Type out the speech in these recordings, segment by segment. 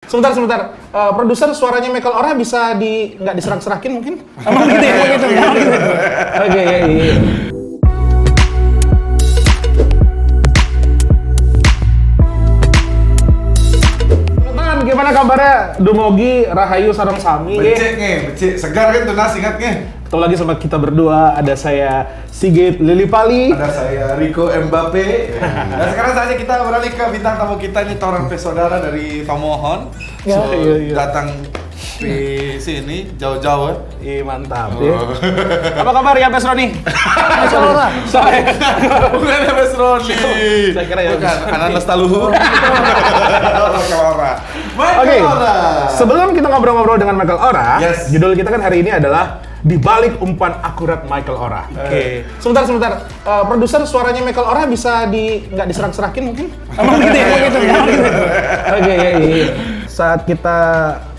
Sebentar. Produser suaranya Michael Ora bisa nggak diserak-serakin mungkin? Emang gitu ya? Oke, iya. Teman-teman, gimana kabarnya? Dumogi, Rahayu, Sarong Sami. Becek. Segar kan tunas ingat nge? Ketemu lagi sama kita berdua, ada saya Sigit Lilipali. Ada saya Rico Mbappe. Dan sekarang saja kita beralih ke bintang tamu kita ini Torang Pesodara dari Tomohon. Ya, iya. Datang di sini jauh-jauh. Ih, mantap. Ya. Apa kabar ya, Mas Roni? Michael Ora. Saya. Bukan Mas Roni. Saya kira ya. Bukan, anak Lestaluhur. Michael Ora. Oke, sebelum kita ngobrol-ngobrol dengan Michael Ora, Yes. judul kita kan hari ini adalah Di Balik Umpan Akurat Michael Ora. Oke. Sebentar. Produser suaranya Michael Ora bisa nggak diserak-serakin mungkin? Emang gitu ya? Oke, iya. Saat kita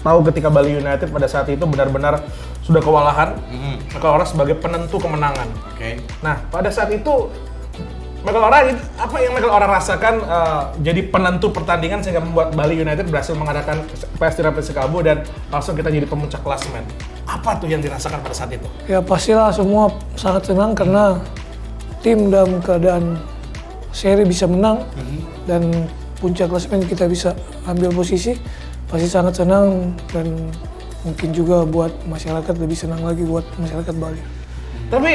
tahu ketika Bali United pada saat itu benar-benar sudah kewalahan, Michael Ora sebagai penentu kemenangan. Oke. Nah, pada saat itu Michael Ora, apa yang Michael Ora rasakan jadi penentu pertandingan sehingga membuat Bali United berhasil mengadakan PS Tira Persikabo dan langsung kita jadi pemuncak klasemen. Apa tuh yang dirasakan pada saat itu? Ya pastilah semua sangat senang karena tim dalam keadaan seri bisa menang dan puncak klasemen kita bisa ambil posisi. Pasti sangat senang dan mungkin juga buat masyarakat lebih senang lagi buat masyarakat Bali. Tapi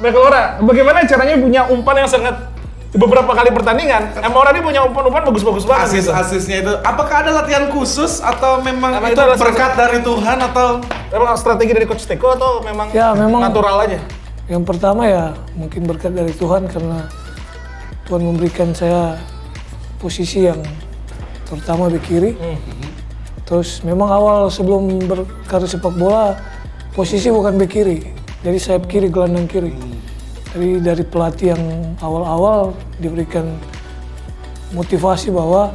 Michael Ora, bagaimana caranya punya umpan yang sangat beberapa kali pertandingan? Ora ini punya umpan bagus-bagus banget. Asisnya itu, apakah ada latihan khusus atau memang Apa itu itu adalah berkat dari Tuhan atau? Memang strategi dari Coach Teko atau memang, Ya, memang natural aja? Yang pertama ya mungkin berkat dari Tuhan karena Tuhan memberikan saya posisi yang terutama di kiri. Terus memang awal sebelum berkarir sepak bola posisi bukan bek kiri, jadi sayap kiri, gelandang kiri. Jadi dari pelatih yang awal-awal diberikan motivasi bahwa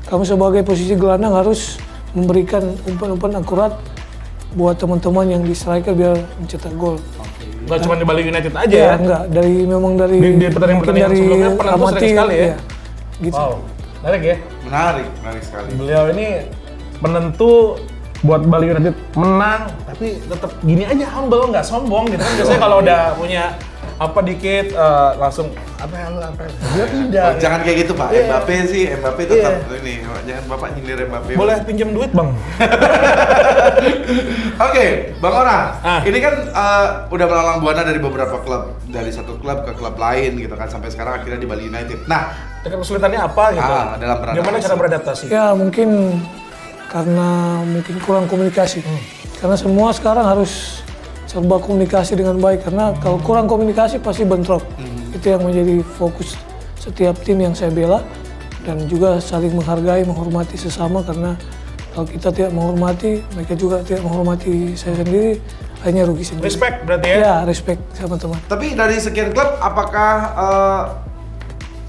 kamu sebagai posisi gelandang harus memberikan umpan-umpan akurat buat teman-teman yang di striker biar mencetak gol. Nggak cuma di Bali United aja ya? Enggak, memang dari Di pertandingan dari sebelumnya penentu sering amatir, sekali ya? iya. Gitu. Wow, menarik ya? Menarik sekali. Beliau ini penentu buat Bali United menang, tapi tetap gini aja, humble, nggak sombong gitu kan. Biasanya kalau udah punya apa dikit langsung apa dia tidak. Jangan kayak gitu Pak. Iya. Mbappe tetap ini. Jangan Bapak nyindir Mbappe. Boleh pinjam duit Bang? Oke, Bang Ora. Ah. Ini kan udah melalang buana dari beberapa klub, dari satu klub ke klub lain gitu kan sampai sekarang akhirnya di Bali United. Nah, Dengan kesulitannya apa gitu? dalam beradaptasi. Gimana cara beradaptasi? Ya mungkin karena kurang komunikasi. Karena semua sekarang harus serba komunikasi dengan baik. Karena kalau kurang komunikasi pasti bentrok. Itu yang menjadi fokus setiap tim yang saya bela. Dan juga saling menghargai, menghormati sesama. Karena kalau kita tidak menghormati, mereka juga tidak menghormati saya sendiri, hanya rugi sendiri. Respect berarti ya? Ya, respect sama teman. Tapi dari sekian klub, apakah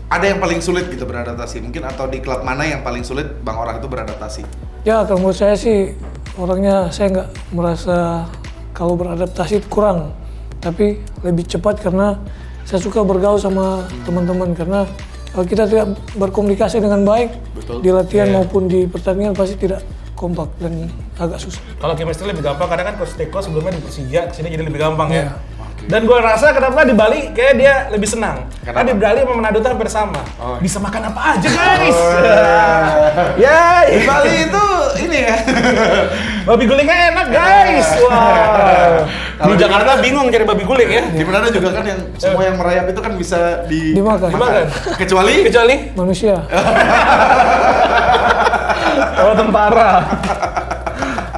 ada yang paling sulit gitu beradaptasi? Mungkin atau di klub mana yang paling sulit Bang Ora itu beradaptasi? Ya, kalau menurut saya sih orangnya saya nggak merasa kalau beradaptasi kurang, tapi lebih cepat karena saya suka bergaul sama teman-teman karena kalau kita tidak berkomunikasi dengan baik di latihan maupun di pertandingan pasti tidak kompak dan agak susah. Kalau chemistry lebih gampang, kadang kan Coach Teko sebelumnya di Persija, kesini jadi lebih gampang ya. Iya. Dan gue rasa kenapa di Bali kayak dia lebih senang. Kenapa? Karena di Bali sama Manado tuh hampir sama. Oh. Bisa makan apa aja guys. Di Bali itu ini ya. Babi gulingnya enak guys. Wah. Di Jakarta bingung cari babi guling ya. Di Manado juga kan yang semua yang merayap itu kan bisa Dimakan. Kecuali Manusia. Oh, tentara.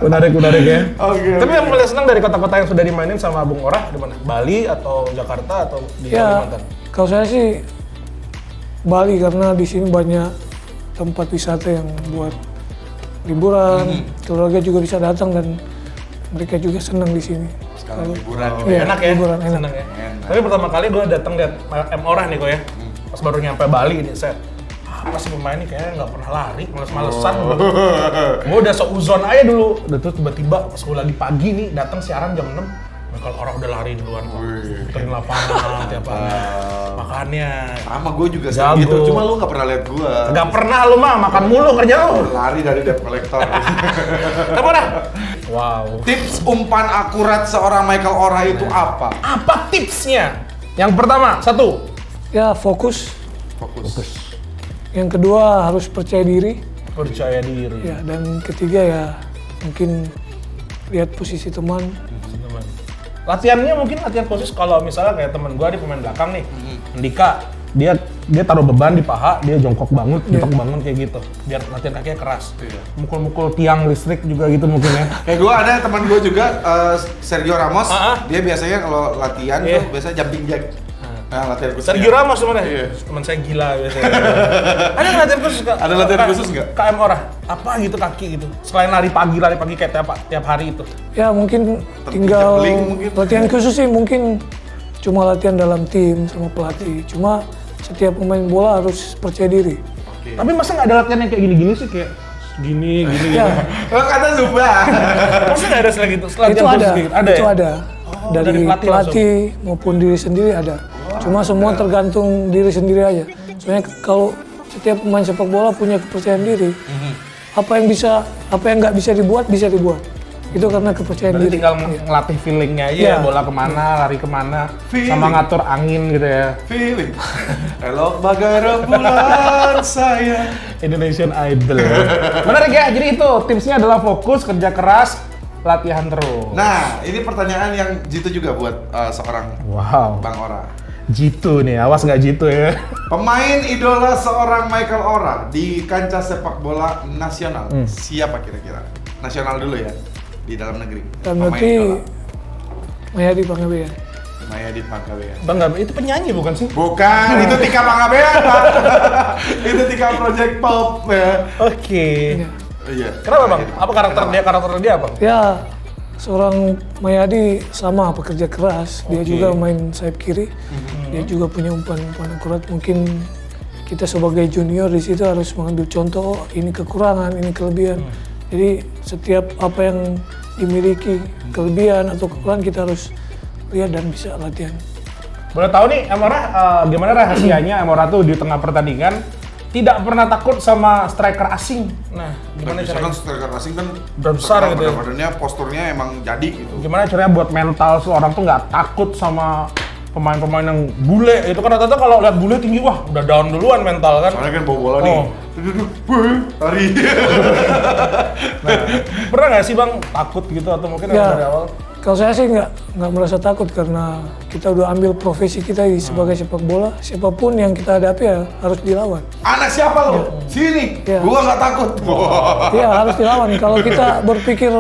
Menarik ya. Oke. Tapi yang paling senang dari kota-kota yang sudah dimainin sama Bung Ora di mana? Bali atau Jakarta atau di Ya, Kalimantan? kalau saya sih Bali karena di sini banyak tempat wisata yang buat liburan, keluarga juga bisa datang dan mereka juga senang di sini. Sekalian liburan. Iya, Enak ya? liburan, enak. Senang ya? Enak. Tapi pertama kali gue datang lihat Ora nih kok ya. Pas baru nyampe Bali nih set. Apa sih pemain ini kayaknya nggak pernah lari, males-malesan. Gue udah seuzon aja dulu. Udah terus tiba-tiba pas gue lagi pagi nih datang siaran jam 6. Michael Ora udah lari duluan, muterin lapangan tiap hari. Makanya Sama gue juga Jago. gitu, cuma lu nggak pernah lihat gue. nggak pernah lu mah makan mulu kerja lu. Lari dari debt collector. Kamu dah. Wow. Tips umpan akurat seorang Michael Ora itu apa? Apa tipsnya? Yang pertama, satu. Ya fokus. Fokus. Yang kedua harus percaya diri. Percaya diri. Ya, dan ketiga ya mungkin lihat posisi teman. Teman. Latihannya mungkin latihan khusus kalau misalnya kayak temen gua di pemain belakang nih, Andika, dia taruh beban di paha, dia jongkok banget, jongkok banget kayak gitu, biar latihan kakinya keras. Mukul-mukul tiang listrik juga gitu mungkin ya. Kayak gue ada teman gue juga, Sergio Ramos, Ah. dia biasanya kalau latihan Iya. tuh biasanya jumping jack. Nah, latihan khusus. Sergio Ramos sebenarnya, Iya. teman saya gila biasanya. Ada latihan khusus nggak? Ada latihan khusus nggak? KM Ora, apa gitu kaki gitu? Selain lari pagi kayak tiap hari itu. Ya mungkin tinggal Terpijak link mungkin. latihan khusus sih mungkin cuma latihan dalam tim sama pelatih. Cuma setiap pemain bola harus percaya diri. Tapi masa nggak ada latihan yang kayak gini-gini sih kayak gini. Ya, Oh, kata Zumba. Masa nggak ada setelah gitu? Setelah itu latihan ada, khusus gitu? Ada itu ya? ada. Oh, dari dari pelatih pelatih maupun diri sendiri ada. Cuma semua tergantung diri sendiri aja. Soalnya kalau setiap pemain sepak bola punya kepercayaan diri, apa yang nggak bisa dibuat bisa dibuat. Itu karena kepercayaan Berarti diri. tinggal Iya. ngelatih feelingnya aja Iya. ya, bola kemana, lari kemana, Feeling. sama ngatur angin gitu ya. Feeling. Elok bagai rembulan saya. Indonesian Idol. Menarik ya, jadi itu tipsnya adalah fokus, kerja keras, latihan terus. Nah, ini pertanyaan yang jitu juga buat seorang Wow, Bang Ora. jitu nih, awas nggak jitu ya. Pemain idola seorang Michael Ora di kancah sepak bola nasional, siapa kira-kira? Nasional dulu ya, di dalam negeri. Dan Pemain berarti idola. Mayadi Panggabean. Mayadit Panggabean. Bang, itu penyanyi bukan sih? Bukan, itu Tika Panggabean, Pak. Itu Tika Project Pop ya. Oke. Iya. Iya. Kenapa bang? Mayadit. Apa karakter dia apa? Ya, seorang Mayadi sama pekerja keras. Dia juga main sayap kiri. Dia juga punya umpan-umpan akurat. Mungkin kita sebagai junior di situ harus mengambil contoh. Oh, ini kekurangan, ini kelebihan. Jadi setiap apa yang dimiliki kelebihan atau kekurangan kita harus lihat dan bisa latihan. Boleh tahu nih, Emora, gimana rahasianya Emora tuh di tengah pertandingan tidak pernah takut sama striker asing. Nah, gimana Misalkan caranya? striker asing kan Udah besar gitu ya. badannya posturnya emang jadi gitu. Gimana caranya buat mental seorang tuh nggak takut sama pemain-pemain yang bule? Itu kan rata-rata kalau lihat bule tinggi, wah udah down duluan mental kan. Soalnya kan bawa bola nih. Oh. Duduk, lari. Nah, pernah nggak sih bang takut gitu atau mungkin Ya, dari awal? kalau saya sih nggak merasa takut karena kita udah ambil profesi kita sebagai sepak bola. Siapapun yang kita hadapi ya harus dilawan. Anak siapa lo? Sini. Ya. Gua nggak takut. Iya harus dilawan. Kalau kita berpikir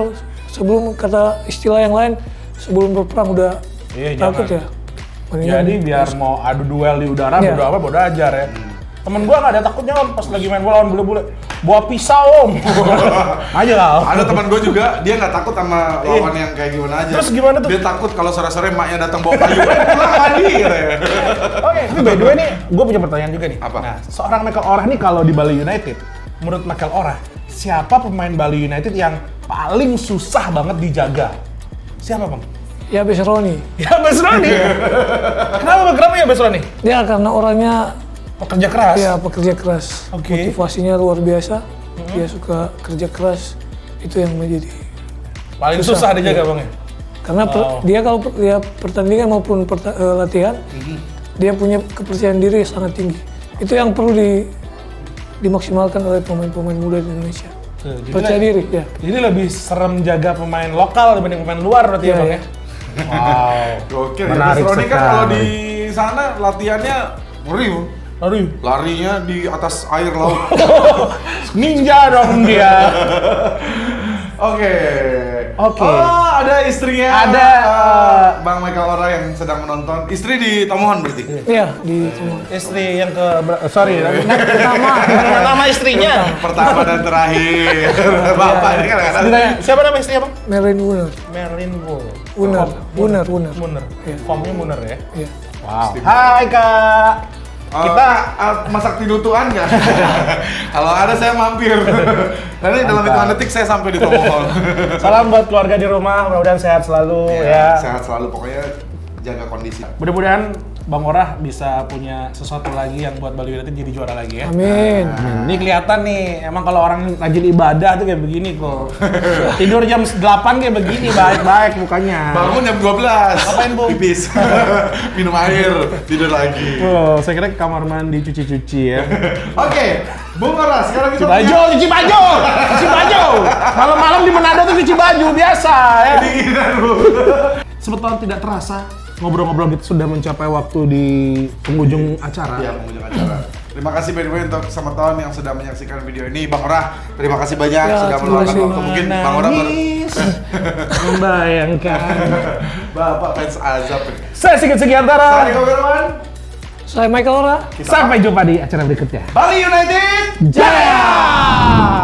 sebelum kata istilah yang lain, sebelum berperang udah Iya, takut jangan. ya. Mendingan Jadi biar mau adu duel di udara, Iya. bodo apa, bodo ajar ya. Temen gua nggak ada takutnya om, pas lagi main bola lawan bule-bule. Bawa pisau om. Aja lah. Ada teman gue juga, dia nggak takut sama lawan yang kayak gimana aja. Terus gimana tuh? Dia takut kalau sore-sore emaknya datang bawa kayu. Pulang mandi. katanya. Oke, ini by the way nih, gue punya pertanyaan juga nih. Apa? Nah, seorang Michael Ora nih kalau di Bali United, menurut Michael Ora, siapa pemain Bali United yang paling susah banget dijaga? Siapa bang? ya Besroni. Ya Bes Roni. Kenapa ya Bes Roni? Ya karena orangnya Pekerja keras. ya pekerja keras. Oke. Motivasinya luar biasa. Dia suka kerja keras. Itu yang menjadi Paling susah dijaga bang ya? karena dia kalau dia pertandingan maupun latihan dia punya kepercayaan diri sangat tinggi. Itu yang perlu dimaksimalkan oleh pemain-pemain muda di Indonesia. Percaya diri ya. Jadi lebih serem jaga pemain lokal dibanding pemain luar berarti ya Iya, bang iya. ya? Wow. Oke, Menarik Roni kan kalau sekali. di sana latihannya ngeri. Aduh, Larinya di atas air laut. ninja dong dia. Oke. Oke. Oh, ada istrinya. Ada, Bang Michael Ora yang sedang menonton. Istri di Tomohon berarti. Iya di semua. Istri yang pertama istrinya. Pertama dan terakhir. Bapak ini kan kadang Ditanya, siapa nama istrinya bang? Merlin Wuner. Merlin Bull. Wuner. Munner. Iya. Formnya Munner ya? Iya. Wow. Hai kak. Kita masak tinutuan nggak? Kalau ada saya mampir. Nanti dalam hitungan detik saya sampai di Tomohon. Salam buat keluarga di rumah, mudah-mudahan sehat selalu ya. Sehat selalu, pokoknya jaga kondisi. Mudah-mudahan Bang Orah bisa punya sesuatu lagi yang buat Bali United jadi juara lagi ya. Amin. Ini kelihatan nih, emang kalau orang rajin ibadah tuh kayak begini kok. Tidur jam 8 kayak begini, baik-baik mukanya. Bangun jam 12. Ngapain, Bu? Pipis. Minum air, tidur lagi. Oh, saya kira ke kamar mandi cuci-cuci ya. Oke, Bung Orah, sekarang kita Cuci baju. Malam-malam di Manado tuh cuci baju biasa ya. Dinginan, Bu. Sebetulnya tidak terasa ngobrol-ngobrol gitu sudah mencapai waktu di penghujung acara. Iya, penghujung acara. Terima kasih by the way untuk sama teman yang sudah menyaksikan video ini. Bang Orah, terima kasih banyak Ya, sudah terima meluangkan kasih. waktu. Mungkin Bang Orah Membayangkan. Bapak fans azab. Saya Sigit Sugiantara. Saya Niko Firman. Saya Michael Ora. Sampai jumpa di acara berikutnya. Bali United. Jaya!